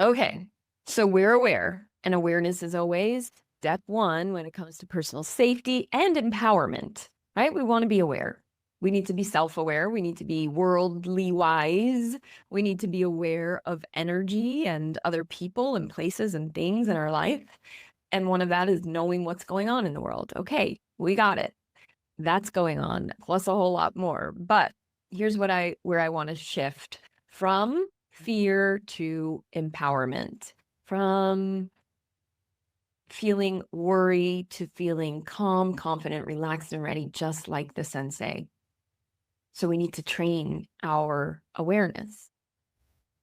Okay, so we're aware, and awareness is always step one when it comes to personal safety and empowerment, right? We want to be aware. We need to be self-aware. We need to be worldly wise. We need to be aware of energy and other people and places and things in our life. And one of that is knowing what's going on in the world. Okay, we got it. That's going on, plus a whole lot more. But here's where I want to shift from fear to empowerment, from feeling worry to feeling calm, confident, relaxed, and ready, just like the sensei. So we need to train our awareness.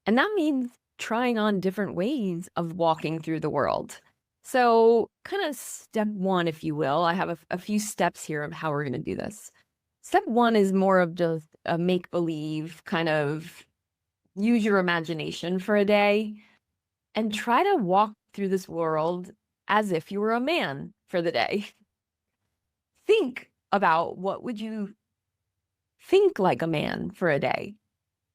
And that means trying on different ways of walking through the world. So, kind of step one, if you will, I have a few steps here of how we're going to do this. Step one is more of just a make believe, kind of use your imagination for a day and try to walk through this world as if you were a man for the day. Think about what would you think like a man for a day?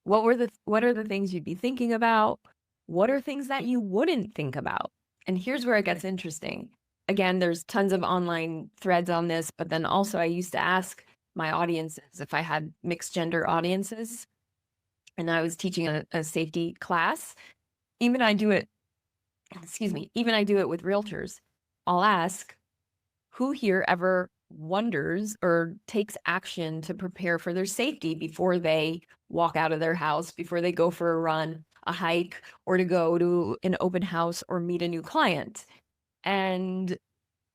What are the things you'd be thinking about? What are things that you wouldn't think about? And here's where it gets interesting. Again, there's tons of online threads on this, but then also I used to ask my audiences if I had mixed gender audiences and I was teaching a safety class. Even I do it, even I do it with realtors. I'll ask, who here ever wonders or takes action to prepare for their safety before they walk out of their house, before they go for a run, a hike, or to go to an open house or meet a new client? And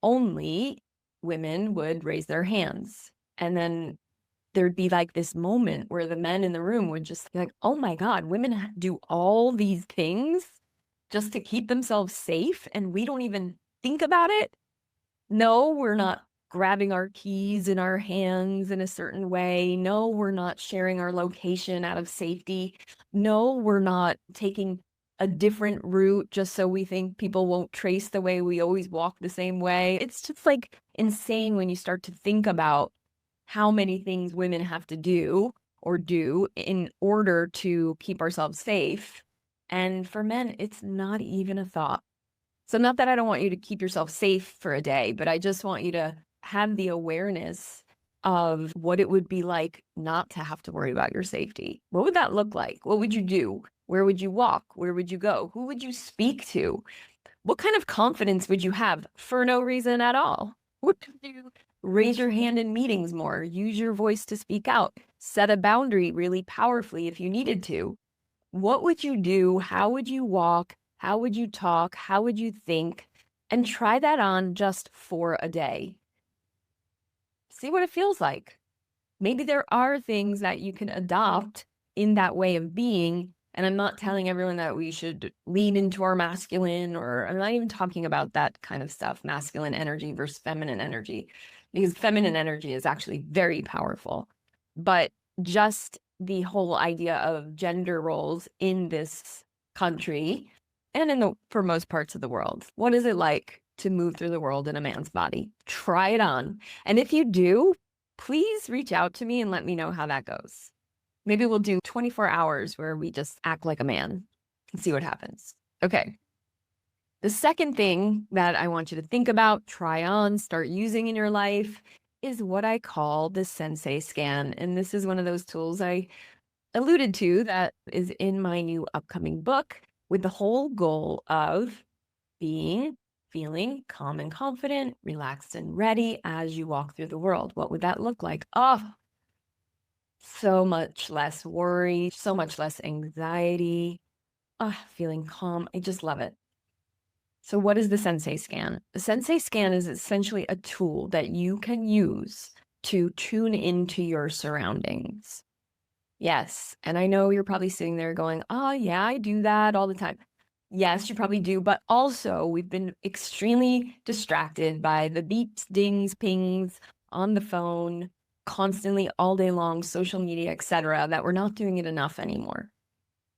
only women would raise their hands. And then there'd be like this moment where the men in the room would just be like, oh my God, women do all these things just to keep themselves safe, and we don't even think about it. No, we're not grabbing our keys in our hands in a certain way. No, we're not sharing our location out of safety. No, we're not taking a different route just so we think people won't trace the way we always walk the same way. It's just like insane when you start to think about how many things women have to do or do in order to keep ourselves safe. And for men, it's not even a thought. So not that I don't want you to keep yourself safe for a day, but I just want you to have the awareness of what it would be like not to have to worry about your safety. What would that look like? What would you do? Where would you walk? Where would you go? Who would you speak to? What kind of confidence would you have for no reason at all? Would you raise your hand in meetings more? Use your voice to speak out? Set a boundary really powerfully if you needed to? What would you do? How would you walk? How would you talk? How would you think? And try that on just for a day. See what it feels like. Maybe there are things that you can adopt in that way of being. And I'm not telling everyone that we should lean into our masculine, or I'm not even talking about that kind of stuff, masculine energy versus feminine energy, because feminine energy is actually very powerful. But just the whole idea of gender roles in this country and for most parts of the world. What is it like to move through the world in a man's body? Try it on. And if you do, please reach out to me and let me know how that goes. Maybe we'll do 24 hours where we just act like a man and see what happens. Okay. The second thing that I want you to think about, try on, start using in your life is what I call the Sensei Scan. And this is one of those tools I alluded to that is in my new upcoming book, with the whole goal of feeling calm and confident, relaxed and ready as you walk through the world. What would that look like? Oh, so much less worry, so much less anxiety, feeling calm. I just love it. So what is the Sensei Scan? The Sensei Scan is essentially a tool that you can use to tune into your surroundings. Yes, and I know you're probably sitting there going, oh yeah, I do that all the time. Yes, you probably do, but also we've been extremely distracted by the beeps, dings, pings on the phone, constantly all day long, social media, etc., that we're not doing it enough anymore.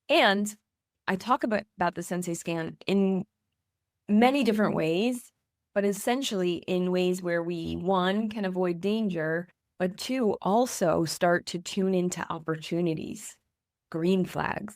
And I talk about the Sensei Scan in many different ways, but essentially in ways where we, one, can avoid danger, but two, also start to tune into opportunities, green flags.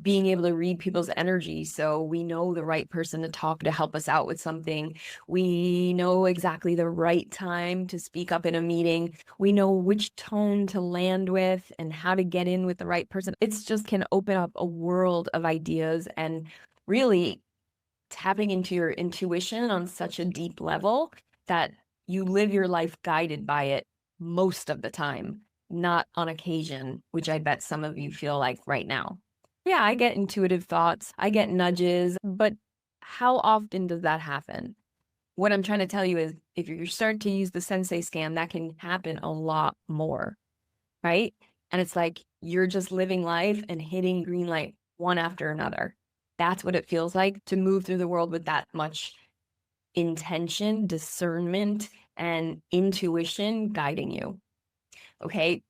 being able to read people's energy. So we know the right person to talk to help us out with something. We know exactly the right time to speak up in a meeting. We know which tone to land with and how to get in with the right person. It's just can open up a world of ideas and really tapping into your intuition on such a deep level that you live your life guided by it most of the time, not on occasion, which I bet some of you feel like right now. Yeah, I get intuitive thoughts, I get nudges, but how often does that happen? What I'm trying to tell you is if you're starting to use the Sensei Scan, that can happen a lot more, right? And it's like you're just living life and hitting green light one after another. That's what it feels like to move through the world with that much intention, discernment, and intuition guiding you. Okay.